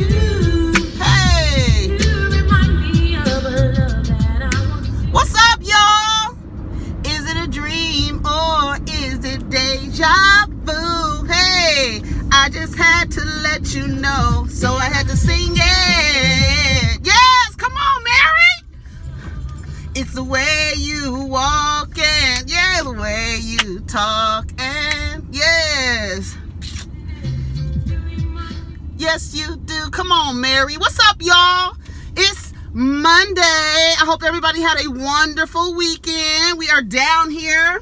Hey! What's up, y'all? Is it a dream or is it deja vu? Hey, I just had to let you know, so I had to sing it. Yes, come on, Mary. It's the way you walk and yeah, the way you talk and yes. Yes, you do. Come on, Mary. What's up, y'all? It's Monday. I hope everybody had a wonderful weekend. We are down here.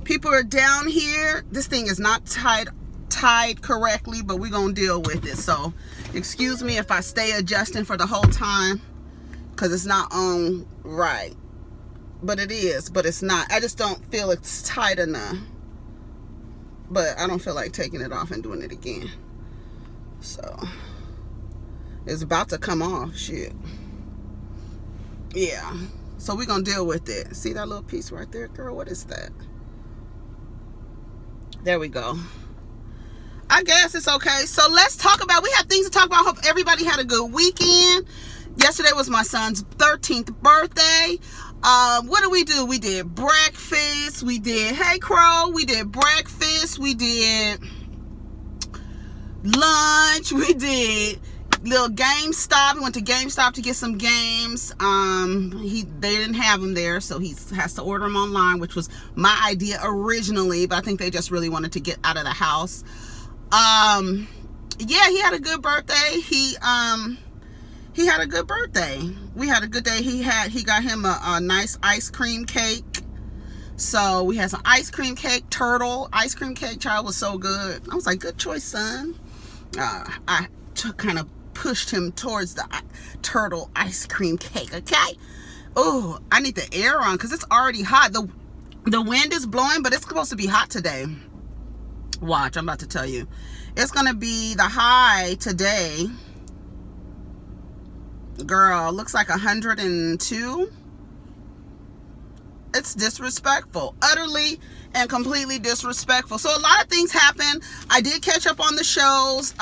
People are down here. This thing is not tied correctly, but we're going to deal with it. So, excuse me if I stay adjusting for the whole time because it's not on right. But it is, but it's not. I just don't feel it's tight enough. But I don't feel like taking it off and doing it again. So, it's about to come off. Shit. Yeah. So, we're going to deal with it. See that little piece right there, girl? What is that? There we go. I guess it's okay. So, let's talk about, we have things to talk about. I hope everybody had a good weekend. Yesterday was my son's 13th birthday. What did we do? We did breakfast. We did, hey Crow, we did breakfast. We did lunch. We did little GameStop. We went to GameStop to get some games. They didn't have them there, so he has to order them online, which was my idea originally, but I think they just really wanted to get out of the house. Yeah, he had a good birthday. He had a good birthday. We had a good day. He got him a nice ice cream cake. So we had some ice cream cake, turtle ice cream cake. Child, was so good. I was like, good choice, son. I kind of pushed him towards the turtle ice cream cake. Okay. Oh, I need the air on because it's already hot. The wind is blowing, but it's supposed to be hot today. Watch, I'm about to tell you. It's gonna be the high today. Girl, looks like 102. It's disrespectful, utterly and completely disrespectful. So a lot of things happen. I did catch up on the shows.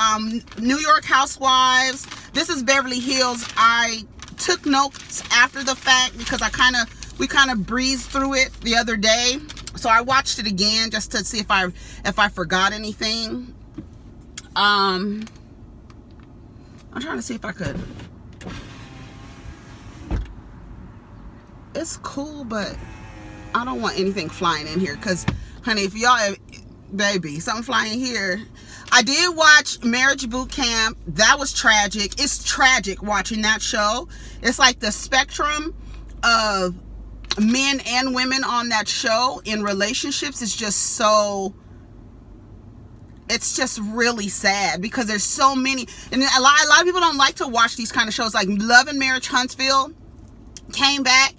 New York Housewives. This is Beverly Hills. I took notes after the fact because we kind of breezed through it the other day. So I watched it again just to see if I forgot anything. I'm trying to see if I could. It's cool, but I don't want anything flying in here because, honey, if y'all, baby, something flying here. I did watch Marriage Boot Camp. That was tragic. It's tragic watching that show. It's like the spectrum of men and women on that show in relationships is just so, it's just really sad because there's so many, and a lot of people don't like to watch these kind of shows. Like Love and Marriage Huntsville came back.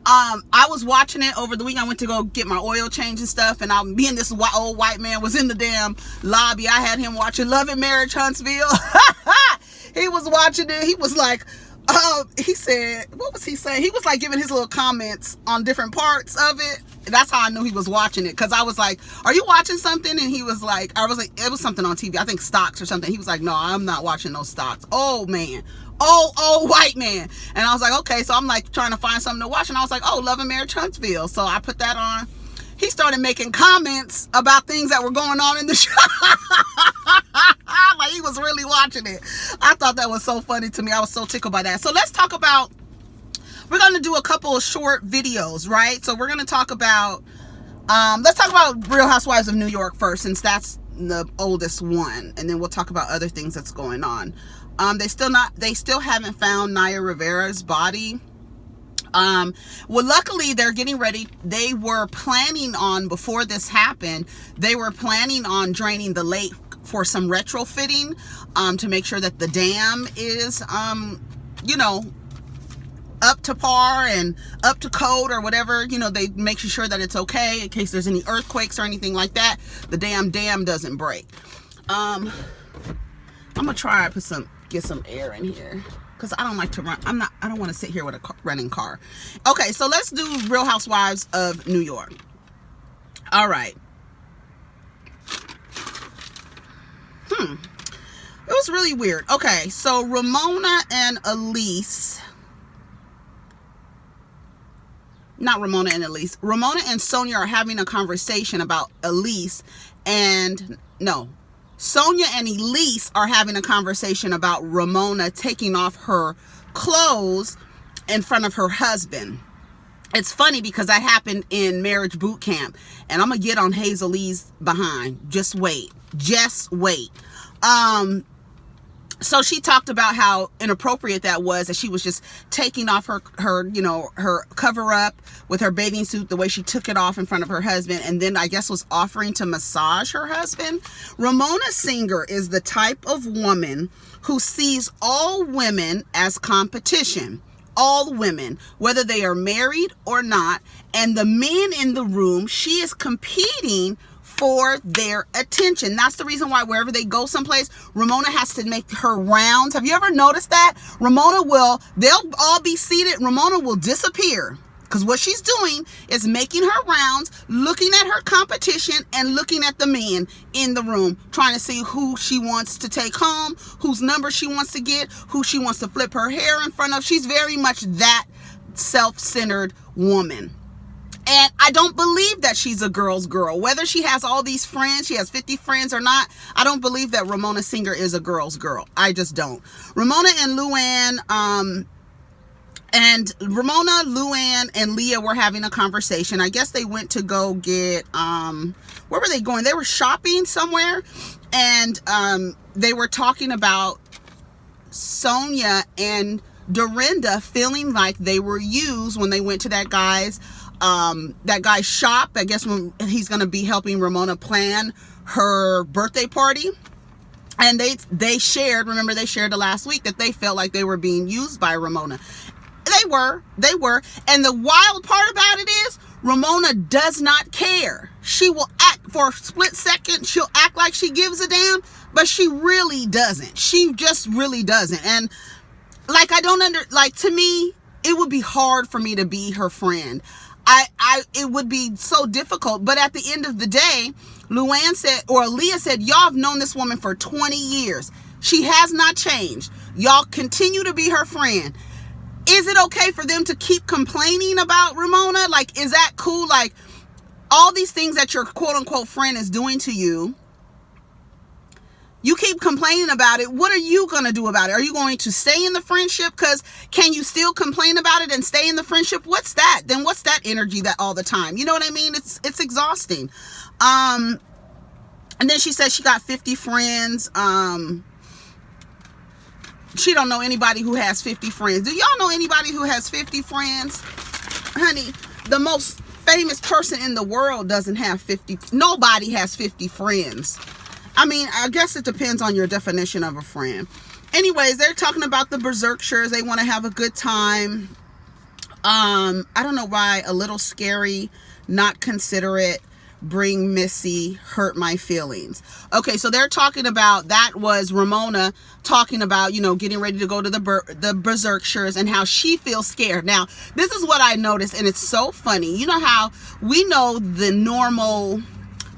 I was watching it over the week. I went to go get my oil change and stuff, and me and this old white man was in the damn lobby. I had him watching Love and Marriage Huntsville. He was watching it. He was like, he said, what was he saying? He was like giving his little comments on different parts of it. That's how I knew he was watching it, because I was like, are you watching something? And he was like, it was something on TV. I think stocks or something. He was like, no, I'm not watching those stocks. Oh, man. Oh, white man. And I was like, okay. So I'm like trying to find something to watch. And I was like, oh, Love and Marriage Huntsville. So I put that on. He started making comments about things that were going on in the show. Like he was really watching it. I thought that was so funny to me. I was so tickled by that. So let's talk about, we're going to do a couple of short videos, right? So we're going to talk about, let's talk about Real Housewives of New York first, since that's the oldest one. And then we'll talk about other things that's going on. They still haven't found Naya Rivera's body. Well, luckily they're getting ready. They were planning on, before this happened, they were planning on draining the lake for some retrofitting, to make sure that the dam is, up to par and up to code or whatever. They make sure that it's okay in case there's any earthquakes or anything like that. The damn dam doesn't break. I'm gonna try to get some air in here because I don't like to run. I don't want to sit here with a running car. Okay, so let's do Real Housewives of New York. All right. It was really weird. Okay, so Ramona and Elise, not Ramona and Elise, Ramona and Sonia are having a conversation about Elise, and no, Sonia and Elise are having a conversation about Ramona taking off her clothes in front of her husband. It's funny because that happened in marriage boot camp, and I'm gonna get on Hazelie's behind. Just wait. So she talked about how inappropriate that was, that she was just taking off her cover up with her bathing suit, the way she took it off in front of her husband, and then I guess was offering to massage her husband. Ramona Singer is the type of woman who sees all women as competition. All women, whether they are married or not, and the men in the room, she is competing for their attention. That's the reason why wherever they go someplace, Ramona has to make her rounds. Have you ever noticed that? They'll all be seated. Ramona will disappear because what she's doing is making her rounds, looking at her competition and looking at the men in the room, trying to see who she wants to take home, whose number she wants to get, who she wants to flip her hair in front of. She's very much that self-centered woman. And I don't believe that she's a girl's girl. Whether she has all these friends, she has 50 friends or not, I don't believe that Ramona Singer is a girl's girl. I just don't. Ramona, Luann, and Leah were having a conversation. I guess they went to go get, where were they going? They were shopping somewhere. And they were talking about Sonia and Dorinda feeling like they were used when they went to that guy's shop. I guess when he's going to be helping Ramona plan her birthday party. And they shared the last week that they felt like they were being used by Ramona. They were. And the wild part about it is Ramona does not care. She will act for a split second. She'll act like she gives a damn, but she really doesn't. She just really doesn't. And like, to me, it would be hard for me to be her friend. It would be so difficult. But at the end of the day, Leah said, y'all have known this woman for 20 years. She has not changed. Y'all continue to be her friend. Is it okay for them to keep complaining about Ramona? Like, is that cool? Like, all these things that your quote unquote friend is doing to you, you keep complaining about it. What are you going to do about it? Are you going to stay in the friendship? Because can you still complain about it and stay in the friendship? What's that? Then what's that energy that all the time? You know what I mean? It's exhausting. And then she said she got 50 friends. She don't know anybody who has 50 friends. Do y'all know anybody who has 50 friends? Honey, the most famous person in the world doesn't have 50. Nobody has 50 friends. I mean, I guess it depends on your definition of a friend. Anyways, they're talking about the Berserkshires. They want to have a good time. I don't know why a little scary, not considerate, bring Missy, hurt my feelings. Okay, so they're talking about, that was Ramona talking about, getting ready to go to the Berserkshires and how she feels scared. Now, this is what I noticed, and it's so funny. You know how we know the normal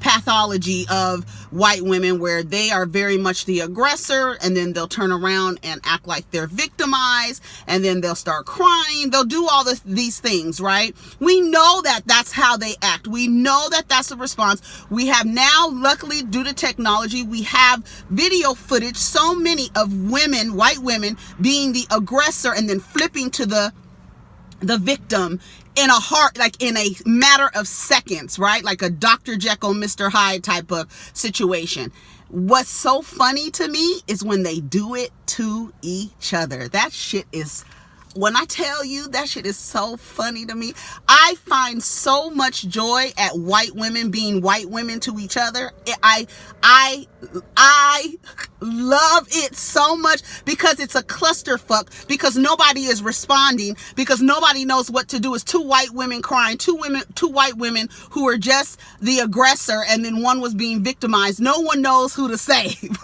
pathology of white women where they are very much the aggressor, and then they'll turn around and act like they're victimized, and then they'll start crying. They'll do all these things, right? We know that that's how they act. We know that that's the response. We have now, luckily, due to technology, we have video footage, so many of women, white women, being the aggressor and then flipping to the victim in a matter of seconds, right? Like a Dr. Jekyll, Mr. Hyde type of situation. What's so funny to me is when they do it to each other. That shit is, when I tell you, that shit is so funny to me. I find so much joy at white women being white women to each other. I love it so much because it's a clusterfuck, because nobody is responding, because nobody knows what to do. It's two white women crying, two white women who are just the aggressor, and then one was being victimized. No one knows who to save.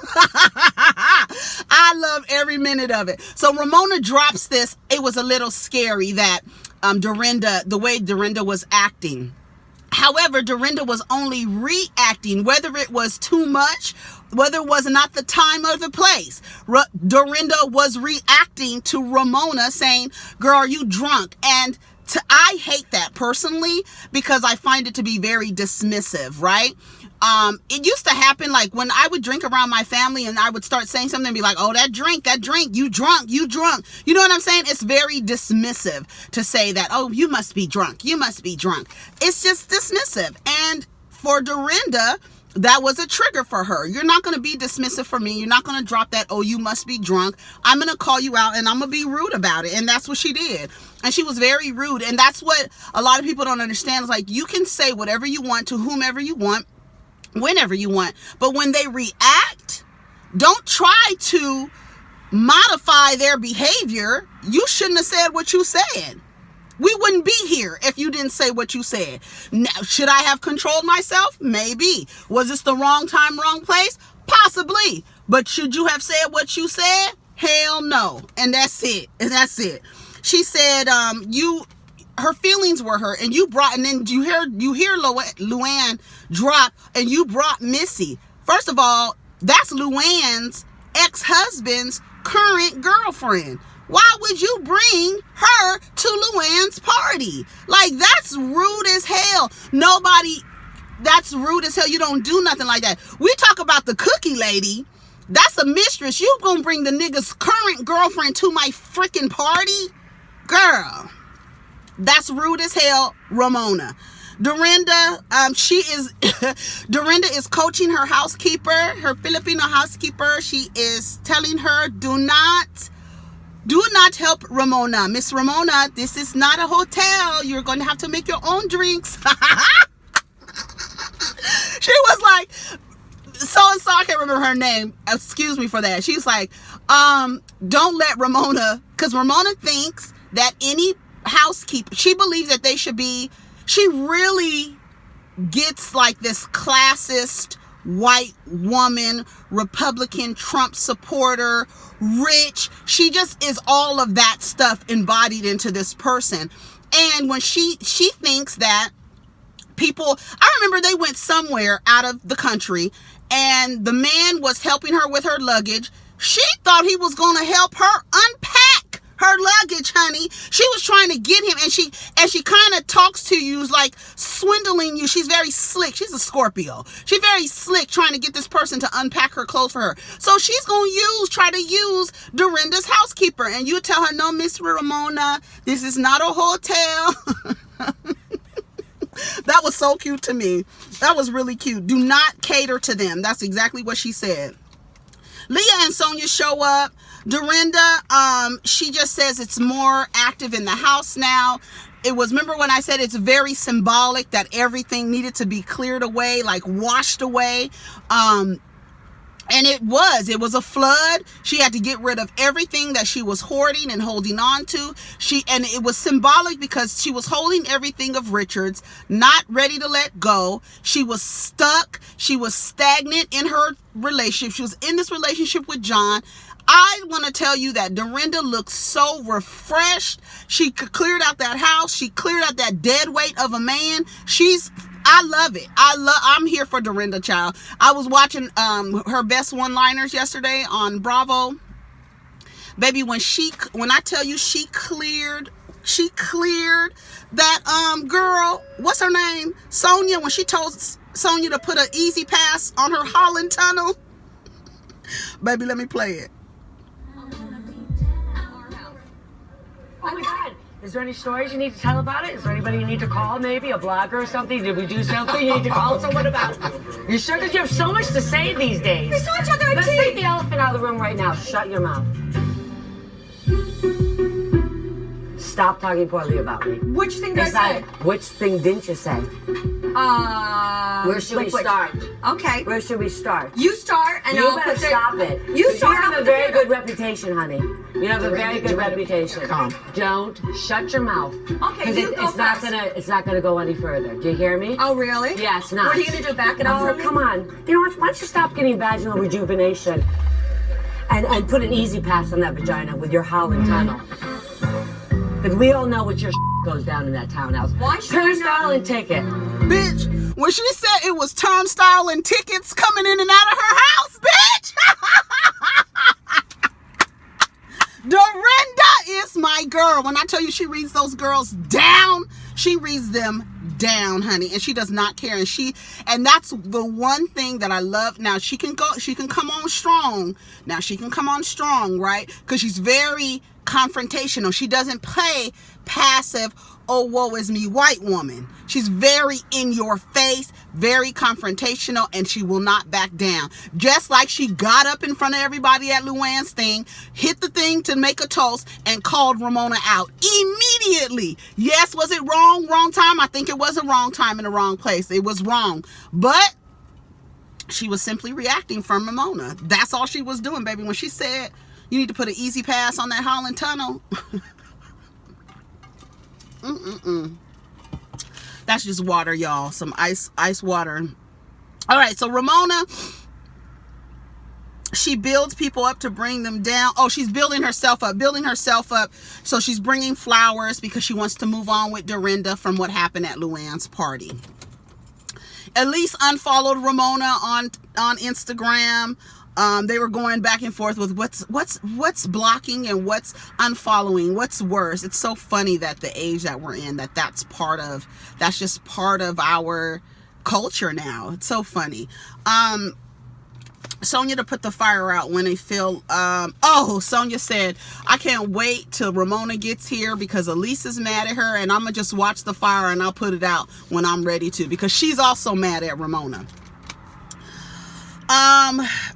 I love every minute of it. So Ramona drops this. It was a little scary that the way Dorinda was acting. However, Dorinda was only reacting, whether it was too much, whether it was not the time or the place, Dorinda was reacting to Ramona saying, girl, are you drunk? And I hate that personally because I find it to be very dismissive, right? It used to happen like when I would drink around my family and I would start saying something and be like, oh, that drink, you drunk. You know what I'm saying? It's very dismissive to say that, oh, you must be drunk. It's just dismissive. And for Dorinda, that was a trigger for her. You're not going to be dismissive for me. You're not going to drop that, oh, you must be drunk. I'm going to call you out and I'm going to be rude about it. And that's what she did. And she was very rude. And that's what a lot of people don't understand. Is like, you can say whatever you want to whomever you want, whenever you want. But when they react, don't try to modify their behavior. You shouldn't have said what you said. We wouldn't be here if you didn't say what you said. Now, should I have controlled myself? Maybe. Was this the wrong time, wrong place? Possibly. But should you have said what you said? Hell no. And that's it. She said, her feelings were hurt, and you brought, and then you hear Luann drop, and you brought Missy. First of all, that's Luann's ex-husband's current girlfriend. Why would you bring her to Luann's party? Like, that's rude as hell. That's rude as hell. You don't do nothing like that. We talk about the cookie lady. That's a mistress. You gonna bring the nigga's current girlfriend to my freaking party? Girl, that's rude as hell, Ramona. Dorinda, Dorinda is coaching her housekeeper, her Filipino housekeeper. She is telling her, do not help Ramona. Miss Ramona, this is not a hotel. You're going to have to make your own drinks. She was like, so-and-so, I can't remember her name. Excuse me for that. She's like, don't let Ramona, because Ramona thinks that any housekeeper, she believes that they should be, she really gets like this classist white woman, Republican Trump supporter, rich. She just is all of that stuff embodied into this person. And when she thinks that people, I remember they went somewhere out of the country and the man was helping her with her luggage. She thought he was going to help her unpack her luggage, honey. She was trying to get him, and she kind of talks to you like swindling you. She's very slick. She's a Scorpio. She's very slick trying to get this person to unpack her clothes for her. So she's going to try to use Dorinda's housekeeper, and you tell her, no, Miss Ramona, this is not a hotel. That was so cute to me. That was really cute. Do not cater to them. That's exactly what she said. Leah and Sonia show up. Dorinda, she just says it's more active in the house now. It was, remember when I said it's very symbolic that everything needed to be cleared away, like washed away. And it was a flood. She had to get rid of everything that she was hoarding and holding on to. And it was symbolic because she was holding everything of Richard's, not ready to let go. She was stuck. She was stagnant in her relationship. She was in this relationship with John. I want to tell you that Dorinda looks so refreshed. She cleared out that house. She cleared out that dead weight of a man. I love it. I'm here for Dorinda, child. I was watching her best one-liners yesterday on Bravo. Baby, when I tell you she cleared that girl, what's her name? Sonia, when she told Sonia to put an easy pass on her Holland tunnel. Baby, let me play it. Oh my God. Is there any stories you need to tell about it? Is there anybody you need to call, maybe? A blogger or something? Did we do something you need to call someone about? You sure? Because you have so much to say these days. We saw each other at Let's take the elephant out of the room right now. Shut your mouth. Stop talking poorly about me. Which thing did I say? Which thing didn't you say? Where should we start? Okay. Where should we start? You start, and you I'll better put stop it. You start. You have a very good reputation, honey. You have a very good reputation. Don't shut your mouth. Okay, you go first. It's not gonna go any further. Do you hear me? Oh, really? Yeah, it's not. What are you gonna do? Back it up for me? Come on. You know what? Why don't you stop getting vaginal rejuvenation and put an easy pass on that vagina with your Holland tunnel? Because we all know what your goes down in that townhouse. Why should Turnstile and ticket. Bitch, when she said it was turnstile and tickets coming in and out of her house, bitch. I tell you, she reads those girls down. She reads them down, honey, and she does not care. And that's the one thing that I love. Now she can come on strong. Now she can come on strong, right? Because she's very confrontational. She doesn't play passive, oh woe is me white woman. She's very in your face, very confrontational, and she will not back down. Just like she got up in front of everybody at Luann's thing, hit the thing to make a toast, and called Ramona out immediately. Yes, was it wrong? Wrong time? I think it was a wrong time in the wrong place. It was wrong. But she was simply reacting from Ramona. That's all she was doing, baby. When she said, you need to put an easy pass on that Holland Tunnel. That's just water, y'all. Some ice water. All right, so Ramona, she builds people up to bring them down. Oh, she's building herself up. So she's bringing flowers because she wants to move on with Dorinda from what happened at Luann's party. Elise unfollowed Ramona on Instagram. They were going back and forth with what's blocking and what's unfollowing, what's worse. It's so funny that the age that we're in, that's just part of our culture now. It's so funny. Sonia to put the fire out when they feel, Sonia said, I can't wait till Ramona gets here because Elise is mad at her, and I'm gonna just watch the fire and I'll put it out when I'm ready to, because she's also mad at Ramona.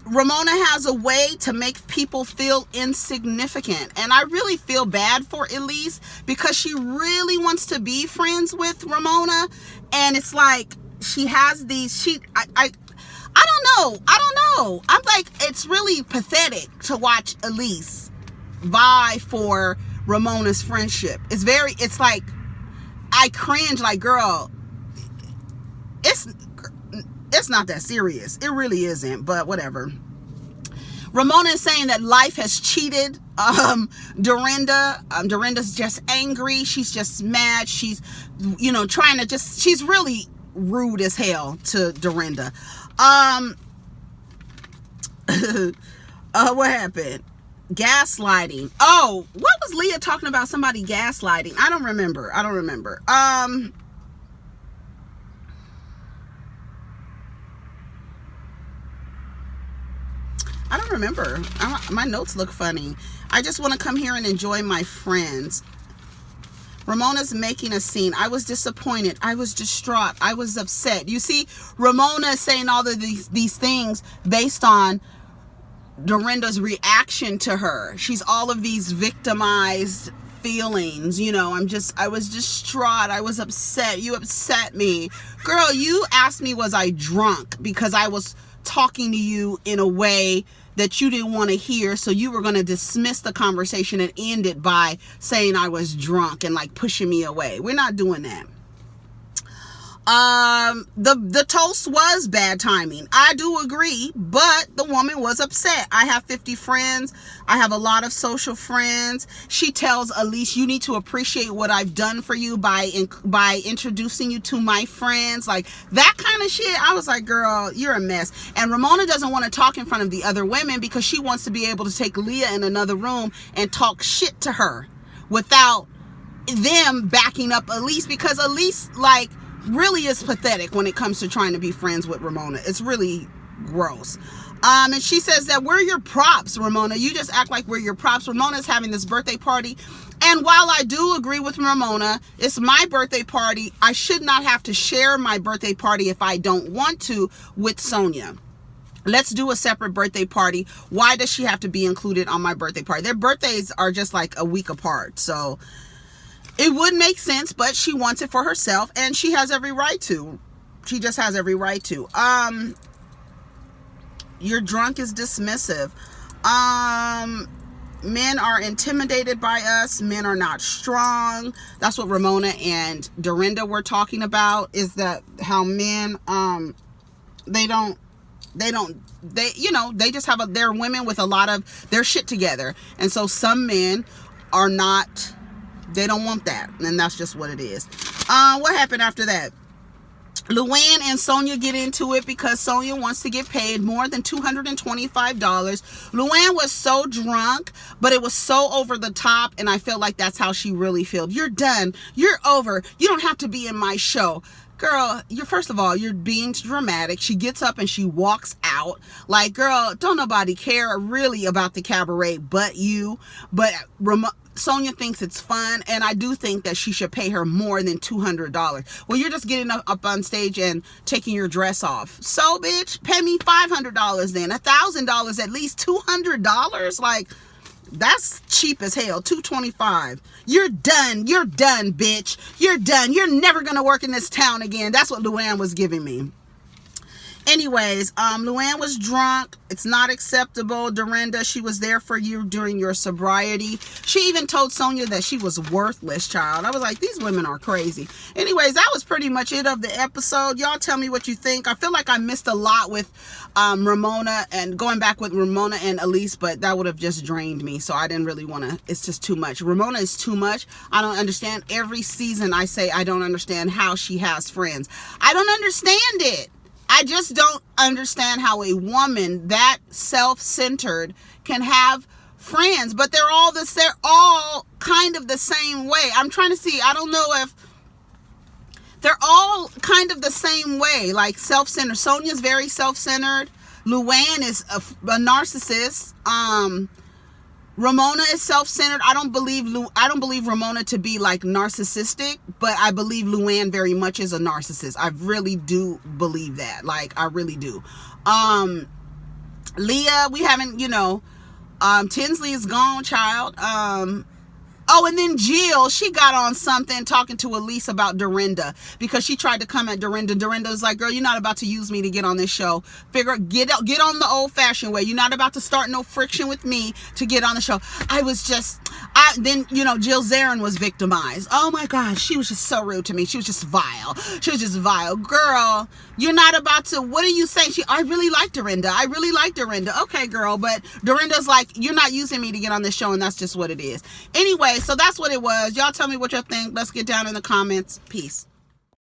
Ramona has a way to make people feel insignificant, and I really feel bad for Elise because she really wants to be friends with Ramona, and it's like she has these, I don't know. I'm like, it's really pathetic to watch Elise vie for Ramona's friendship. It's like, I cringe, like, girl, it's not that serious. It really isn't, but whatever. Ramona is saying that life has cheated Dorinda. Dorinda's just angry. She's just mad. She's, she's really rude as hell to Dorinda. What happened? Gaslighting. Oh, what was Leah talking about? Somebody gaslighting. I don't remember. I don't remember. My notes look funny. I just want to come here and enjoy my friends. Ramona's making a scene. I was disappointed. I was distraught. I was upset. You see, Ramona is saying all of these things based on Dorinda's reaction to her. She's all of these victimized feelings. I was distraught. I was upset. You upset me. Girl, you asked me, was I drunk? Because I was talking to you in a way that you didn't want to hear, so you were going to dismiss the conversation and end it by saying I was drunk and like pushing me away. We're not doing that. The toast was bad timing. I do agree, but the woman was upset. I have 50 friends. I have a lot of social friends. She tells Elise, you need to appreciate what I've done for you by introducing you to my friends. Like that kind of shit. I was like, girl, you're a mess. And Ramona doesn't want to talk in front of the other women because she wants to be able to take Leah in another room and talk shit to her without them backing up Elise, because Elise, like, really is pathetic when it comes to trying to be friends with Ramona. It's really gross. And she says that we're your props, Ramona. You just act like we're your props. Ramona's having this birthday party. And while I do agree with Ramona, it's my birthday party. I should not have to share my birthday party if I don't want to with Sonia. Let's do a separate birthday party. Why does she have to be included on my birthday party? Their birthdays are just like a week apart. So it would make sense, but she wants it for herself, and she has every right to. She just has every right to. You're drunk is dismissive. Men are intimidated by us. Men are not strong. That's what Ramona and Dorinda were talking about, is that how men, they just have they're women with a lot of their shit together. And so some men are not, they don't want that, and that's just what it is. What happened after that? Luann and Sonia get into it because Sonia wants to get paid more than $225. Luann was so drunk, but it was so over the top, and I feel like that's how she really feels. You're done. You're over. You don't have to be in my show. Girl, first of all, you're being dramatic. She gets up and she walks out. Like, girl, don't nobody care really about the cabaret but you. But Sonia thinks it's fun, and I do think that she should pay her more than $200. Well, you're just getting up on stage and taking your dress off. So, bitch, pay me $500 then, $1,000 at least, $200. Like, that's cheap as hell. $225. You're done, bitch. You're done. You're never gonna work in this town again. That's what Luann was giving me. Anyways, Luann was drunk. It's not acceptable. Dorinda, she was there for you during your sobriety. She even told Sonia that she was worthless, child. I was like, these women are crazy. Anyways, that was pretty much it of the episode. Y'all tell me what you think. I feel like I missed a lot with Ramona and going back with Ramona and Elise, but that would have just drained me. So I didn't really want to. It's just too much. Ramona is too much. I don't understand. Every season I say I don't understand how she has friends. I don't understand it. I just don't understand how a woman that self-centered can have friends, but they're all kind of the same way. I'm trying to see. I don't know if they're all kind of the same way, like self-centered. Sonia's very self-centered. Luann is a narcissist. Ramona is self-centered. I don't believe Ramona to be like narcissistic, but I believe Luann very much is a narcissist. I really do believe that. Like, I really do. Leah, we haven't, Tinsley is gone, child. Oh, and then Jill, she got on something talking to Elise about Dorinda because she tried to come at Dorinda. Dorinda was like, girl, you're not about to use me to get on this show. Get on the old-fashioned way. You're not about to start no friction with me to get on the show. Then Jill Zarin was victimized. Oh my gosh, she was just so rude to me. She was just vile. Girl, you're not about to, what are you saying? I really like Dorinda. Okay, girl, but Dorinda's like, you're not using me to get on this show, and that's just what it is. Anyway, so that's what it was. Y'all tell me what y'all think. Let's get down in the comments. Peace.